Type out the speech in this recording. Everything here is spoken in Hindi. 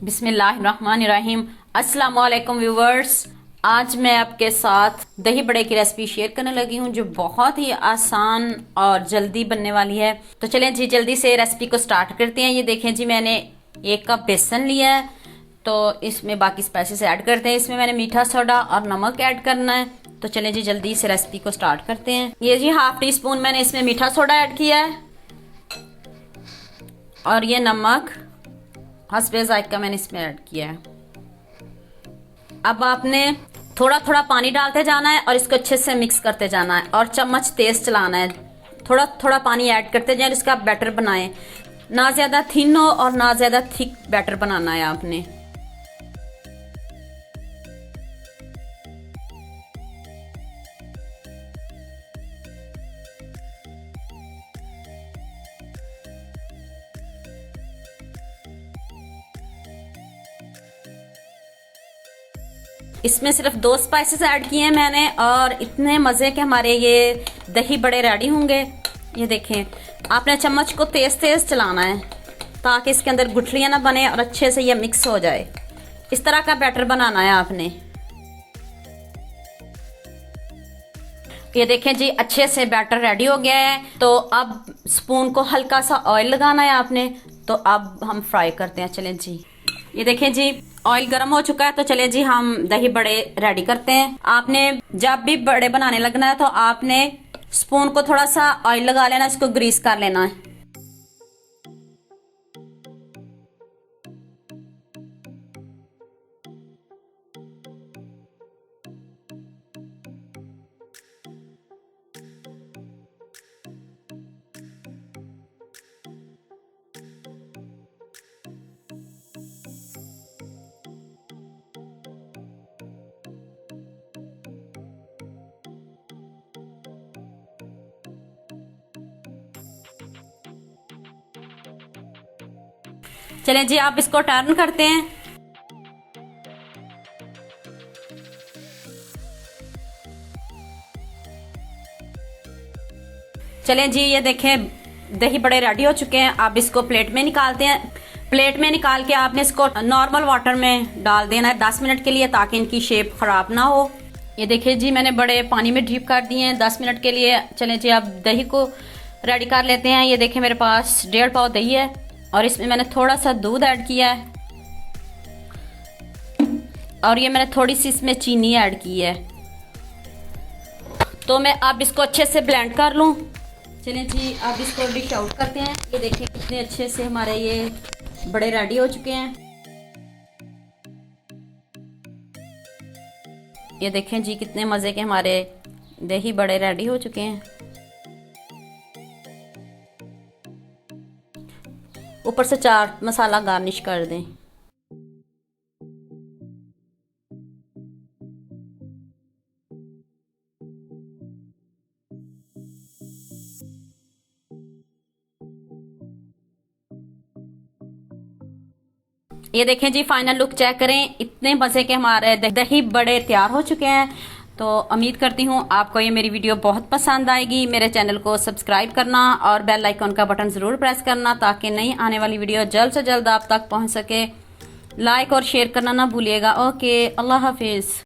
बिस्मिल्लाहिर्रहमानिर्रहीम। अस्सलाम वालेकुम व्यूवर्स। आज मैं आपके साथ दही बड़े की रेसिपी शेयर करने लगी हूँ जो बहुत ही आसान और जल्दी बनने वाली है। तो चलें जी जल्दी से रेसिपी को स्टार्ट करते हैं। ये देखें जी मैंने 1 कप बेसन लिया है, तो इसमें बाकी स्पाइसेस ऐड करते हैं। इसमें मैंने मीठा सोडा और नमक ऐड करना है। तो चलें जी जल्दी से रेसिपी को स्टार्ट करते हैं। ये जी 1/2 टीस्पून मैंने इसमें मीठा सोडा ऐड किया है और ये नमक हस्बे जायका मैंने इसमें ऐड किया है। अब आपने थोड़ा थोड़ा पानी डालते जाना है और इसको अच्छे से मिक्स करते जाना है और चम्मच तेज चलाना है। थोड़ा थोड़ा पानी ऐड करते जाए, इसका बैटर बनाएं। ना ज्यादा थिन हो और ना ज्यादा थिक बैटर बनाना है आपने। इसमें सिर्फ 2 स्पाइसेस ऐड किए हैं मैंने और इतने मजे के हमारे ये दही बड़े रेडी होंगे। ये देखें, आपने चम्मच को तेज तेज चलाना है ताकि इसके अंदर गुठलियां ना बने और अच्छे से ये मिक्स हो जाए। इस तरह का बैटर बनाना है आपने। ये देखें जी अच्छे से बैटर रेडी हो गया है। तो अब स्पून को हल्का सा ऑयल लगाना है आपने। तो अब हम फ्राई करते हैं। चलें जी, ये देखें जी ऑयल गर्म हो चुका है। तो चले जी हम दही बड़े रेडी करते हैं। आपने जब भी बड़े बनाने लगना है तो आपने स्पून को थोड़ा सा ऑयल लगा लेना, इसको ग्रीस कर लेना है। चलें जी आप इसको टर्न करते हैं। चलें जी ये देखें दही बड़े रेडी हो चुके हैं। आप इसको प्लेट में निकालते हैं। प्लेट में निकाल के आपने इसको नॉर्मल वाटर में डाल देना है 10 मिनट के लिए ताकि इनकी शेप खराब ना हो। ये देखिए जी मैंने बड़े पानी में डीप कर दिए हैं 10 मिनट के लिए। चलें जी आप दही को रेडी कर लेते हैं। ये देखें मेरे पास 1.5 पाव दही है और इसमें मैंने थोड़ा सा दूध ऐड किया है और ये मैंने थोड़ी सी इसमें चीनी ऐड की है। तो मैं अब इसको अच्छे से ब्लेंड कर लूं। चलें जी अब इसको डिश आउट करते हैं। ये देखें कितने अच्छे से हमारे ये बड़े रेडी हो चुके हैं। ये देखें जी कितने मजे के हमारे दही बड़े रेडी हो चुके हैं। ऊपर से चाट मसाला गार्निश कर दें। ये देखें जी फाइनल लुक चेक करें। इतने मजे के हमारे दही बड़े तैयार हो चुके हैं। तो उम्मीद करती हूँ आपको ये मेरी वीडियो बहुत पसंद आएगी। मेरे चैनल को सब्सक्राइब करना और बेल आइकॉन का बटन जरूर प्रेस करना ताकि नई आने वाली वीडियो जल्द से जल्द आप तक पहुँच सके। लाइक और शेयर करना ना भूलिएगा। ओके, अल्लाह हाफिज।